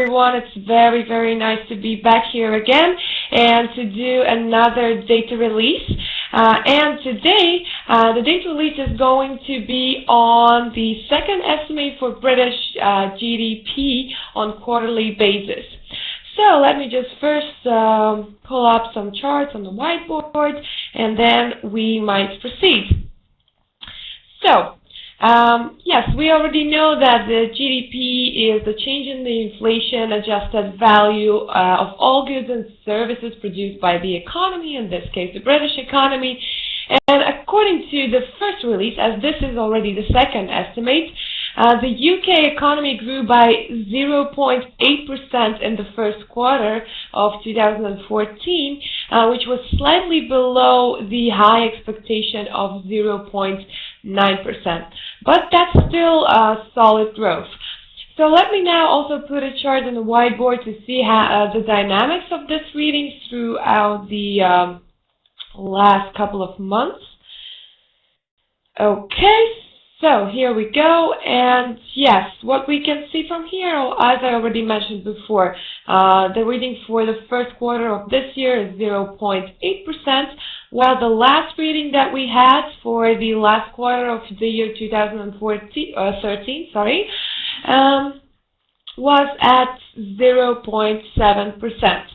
everyone. It's very, very nice to be back here again and to do another data release. And today, the data release is going to be on the second estimate for British GDP on quarterly basis. So let me just first pull up some charts on the whiteboard, and then we might proceed. So, yes, we already know that the GDP is the change in the inflation-adjusted value of all goods and services produced by the economy, in this case the British economy. And according to the first release, as this is already the second estimate, the UK economy grew by 0.8% in the first quarter of 2014, which was slightly below the high expectation of 0.9%. But that's still solid growth. So let me now also put a chart on the whiteboard to see how, the dynamics of this reading throughout the last couple of months. Okay, so here we go, and yes, what we can see from here, as I already mentioned before, the reading for the first quarter of this year is 0.8%, while the last reading that we had for the last quarter of the year 2013, was at 0.7%.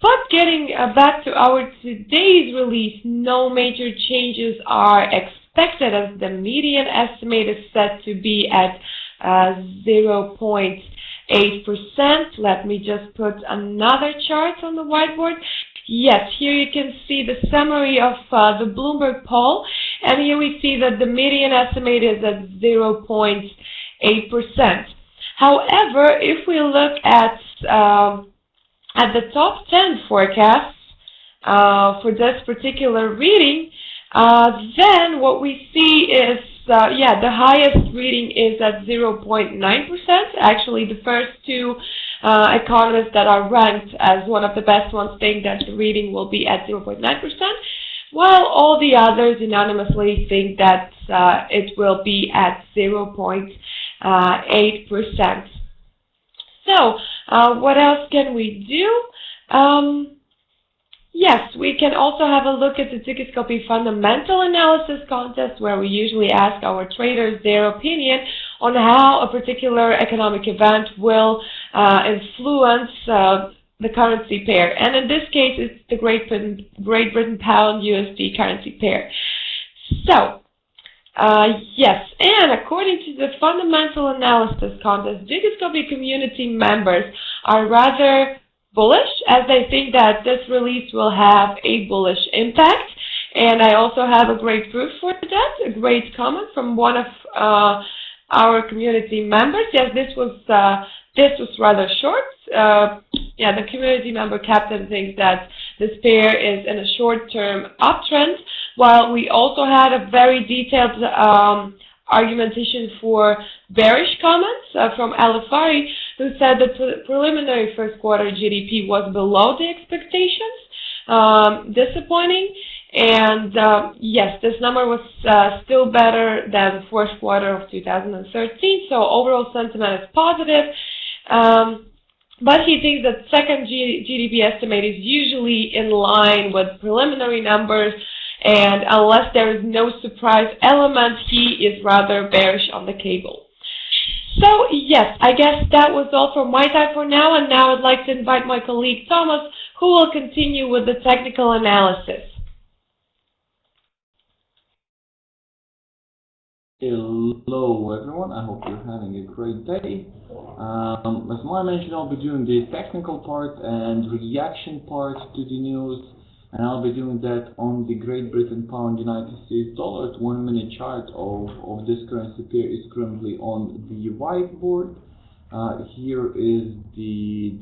But getting back to our today's release, no major changes are expected, as the median estimate is set to be at 0.8%. Let me just put another chart on the whiteboard. Yes, here you can see the summary of the Bloomberg poll, and here we see that the median estimate is at 0.8%. However, if we look at the top 10 forecasts for this particular reading, then what we see is, the highest reading is at 0.9%. Actually, the first two economists that are ranked as one of the best ones think that the reading will be at 0.9%, while all the others unanimously think that it will be at 0.8%. So, what else can we do? Yes, we can also have a look at the Dukascopy fundamental analysis contest, where we usually ask our traders their opinion on how a particular economic event will influence the currency pair. And in this case, it's the Great Britain pound USD currency pair. So, yes, and according to the fundamental analysis contest, Dukascopy community members are rather bullish, as they think that this release will have a bullish impact. And I also have a great proof for that, a great comment from one of our community members. Yes, this was rather short. The community member captain thinks that this pair is in a short-term uptrend, while we also had a very detailed argumentation for bearish comments from Alifari, who said that the preliminary first quarter GDP was below the expectations, disappointing. And yes, this number was still better than the fourth quarter of 2013, so overall sentiment is positive. But he thinks that second GDP estimate is usually in line with preliminary numbers, and unless there is no surprise element, he is rather bearish on the cable. So yes, I guess that was all from my side for now, and now I'd like to invite my colleague Thomas, who will continue with the technical analysis. Hello everyone, I hope you're having a great day. As Maya mentioned, I'll be doing the technical part and reaction part to the news, and I'll be doing that on the Great Britain pound United States dollar. 1 minute chart of this currency pair is currently on the whiteboard. Here is the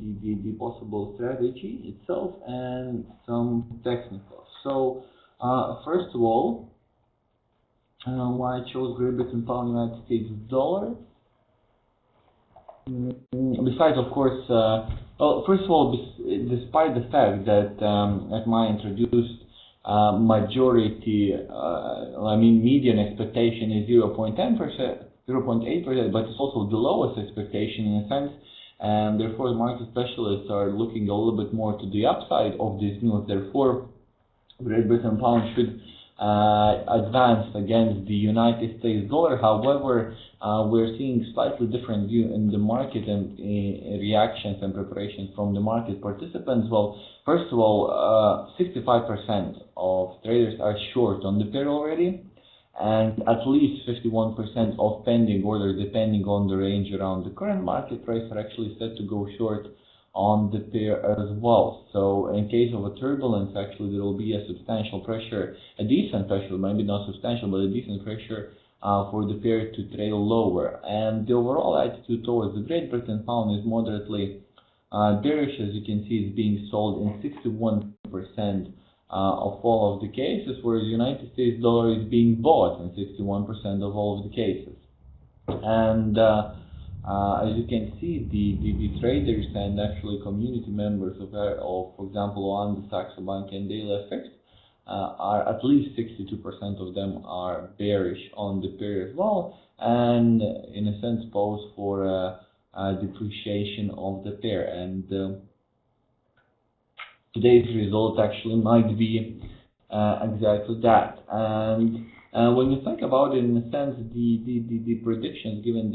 possible strategy itself and some technicals. So first of all, why I chose Great Britain pound United States dollar. Besides, of course, well, first of all, despite the fact that, as Maya introduced, majority, median expectation is 0.8%, but it's also the lowest expectation in a sense and therefore market specialists are looking a little bit more to the upside of this news. Therefore, Great Britain pound should advance against the United States dollar. However, we're seeing slightly different view in the market and reactions and preparations from the market participants. Well, first of all, 65% of traders are short on the pair already, and at least 51% of pending orders, depending on the range around the current market price, are actually set to go short on the pair as well. So in case of a turbulence, actually there will be a substantial pressure, a decent pressure, maybe not substantial, but a decent pressure for the pair to trail lower. And the overall attitude towards the Great Britain pound is moderately bearish. As you can see, it's being sold in 61% of all of the cases, whereas the United States dollar is being bought in 61% of all of the cases. And as you can see, the traders and actually community members of for example, on the Saxo Bank and Daily FX are at least 62% of them are bearish on the pair as well, and in a sense pose for a depreciation of the pair. And today's result actually might be exactly that. And when you think about it, in a sense, the predictions given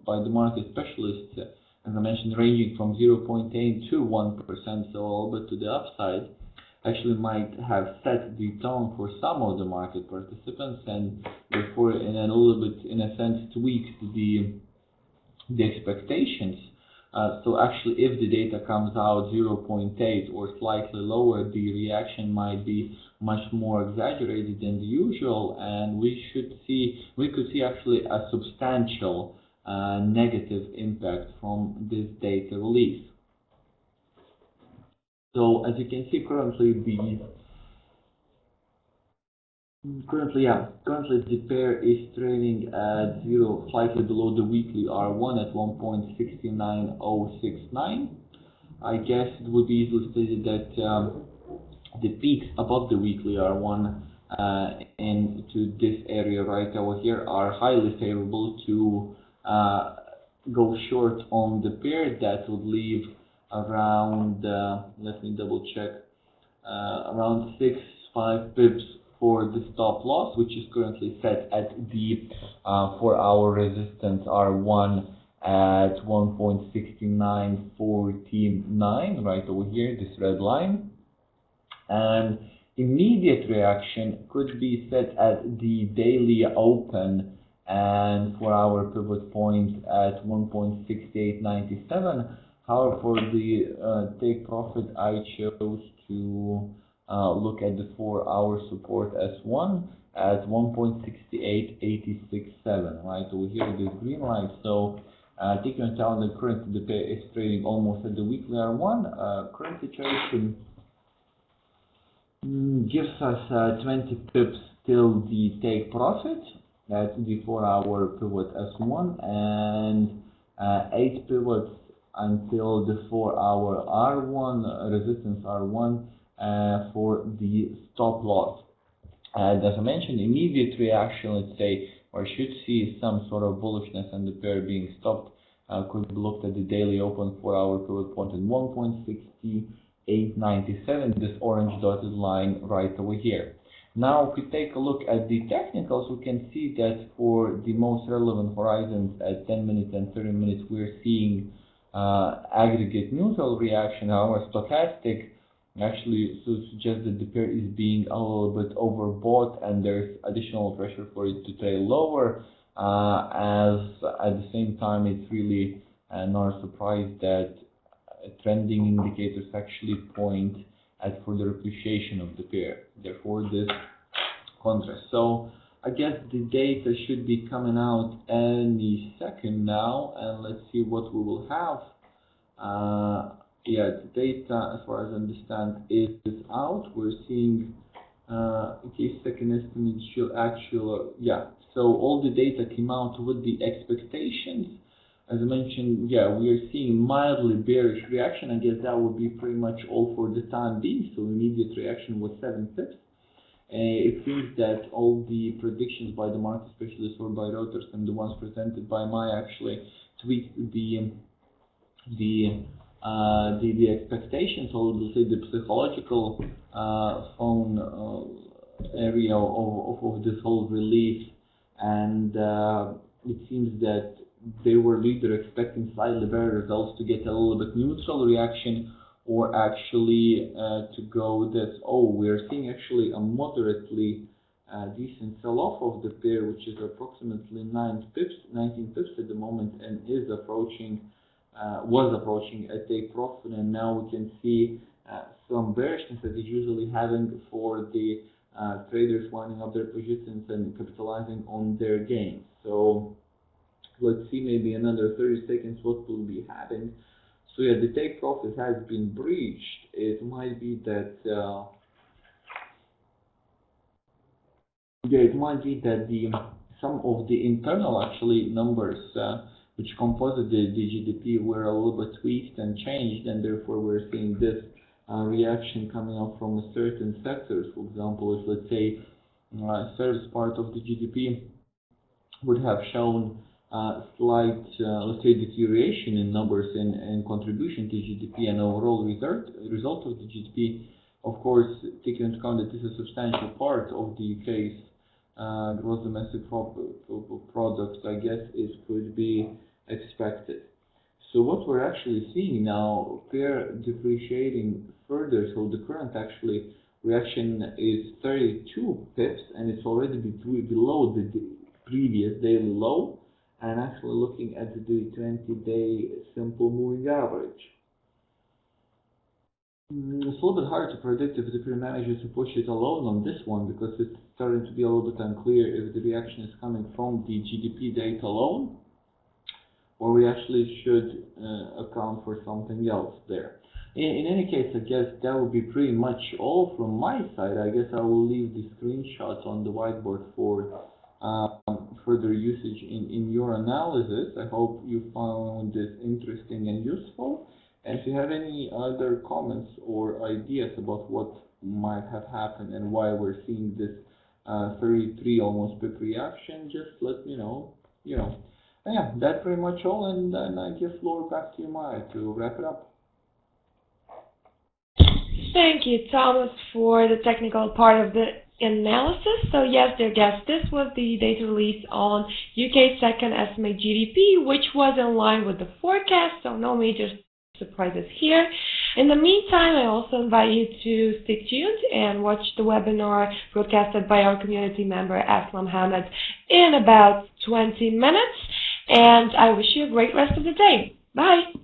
by the market specialists, as I mentioned, ranging from 0.8 to 1%, so a little bit to the upside, actually might have set the tone for some of the market participants, and therefore, in a little bit, in a sense, tweaked the expectations. So actually, if the data comes out 0.8 or slightly lower, the reaction might be much more exaggerated than the usual, and we could see actually a substantial negative impact from this data release. So as you can see, currently the pair is trading at slightly below the weekly R1 at 1.69069. I guess it would be easily stated that the peaks above the weekly R1 into this area right over here are highly favorable to go short on the pair. That would leave around, let me double check, around 6-5 pips for the stop loss, which is currently set at the 4-hour resistance R1 at 1.69449, right over here, this red line. And immediate reaction could be set at the daily open and 4-hour pivot point at 1.6897. However, for the take profit, I chose to look at the 4-hour support S1 at 1.68867, right over here, this green line. So taking into account that currently the pair is trading almost at the weekly R1, current situation gives us 20 pips till the take profit at the 4-hour pivot S1 and 8 pivots until the 4-hour R1 resistance R1 for the stop loss. And as I mentioned, immediate reaction, let's say, or should see some sort of bullishness and the pair being stopped, could be looked at the daily open 4-hour pivot point at 1.6897, this orange dotted line right over here. Now, if we take a look at the technicals, we can see that for the most relevant horizons at 10 minutes and 30 minutes, we're seeing aggregate neutral reaction. However, stochastic actually suggests that the pair is being a little bit overbought and there's additional pressure for it to trail lower, as at the same time it's really not a surprise that trending indicators actually point at further appreciation of the pair, therefore this contrast. So I guess the data should be coming out any second now, and let's see what we will have. Yeah, the data, as far as I understand, is out. We're seeing case second estimate show actual, yeah. So all the data came out with the expectations. As I mentioned, yeah, we are seeing mildly bearish reaction. I guess that would be pretty much all for the time being. So immediate reaction was 7 pips. It seems that all the predictions by the market specialists or by Reuters and the ones presented by Maya actually tweaked the the expectations, or let's say the psychological phone area of this whole release, and it seems that they were either expecting slightly better results to get a little bit neutral reaction, or actually to go that, oh, we're seeing actually a moderately decent sell-off of the pair, which is approximately 19 pips at the moment, and is approaching, was approaching a take profit, and now we can see some bearishness that is usually having for the traders winding up their positions and capitalizing on their gains. So let's see, maybe another 30 seconds what we'll be having. So yeah, the take profit has been breached. It might be that some of the internal actually numbers which composite the GDP were a little bit tweaked and changed, and therefore we're seeing this reaction coming up from certain sectors. For example, if let's say service part of the GDP would have shown slight, let's say, deterioration in numbers and contribution to GDP and overall result of the GDP, of course, taking into account that this is a substantial part of the UK's gross domestic product, I guess it could be expected. So what we're actually seeing now, pair depreciating further, so the current actually reaction is 32 pips, and it's already below the previous daily low, and actually looking at the 20-day simple moving average. It's a little bit hard to predict if the pair manages to push it alone on this one, because it's starting to be a little bit unclear if the reaction is coming from the GDP data alone, or we actually should account for something else there. In any case, I guess that would be pretty much all from my side. I guess I will leave the screenshots on the whiteboard for further usage in your analysis. I hope you found this interesting and useful. And if you have any other comments or ideas about what might have happened and why we're seeing this 33 almost pip reaction, just let me know. Yeah, that's pretty much all, and then I give floor back to you, Maya, to wrap it up. Thank you, Thomas, for the technical part of the analysis. So yes, dear guests, this was the data release on UK second estimate GDP, which was in line with the forecast, so no major surprises here. In the meantime, I also invite you to stay tuned and watch the webinar broadcasted by our community member, Aslam Hamad, in about 20 minutes. And I wish you a great rest of the day. Bye.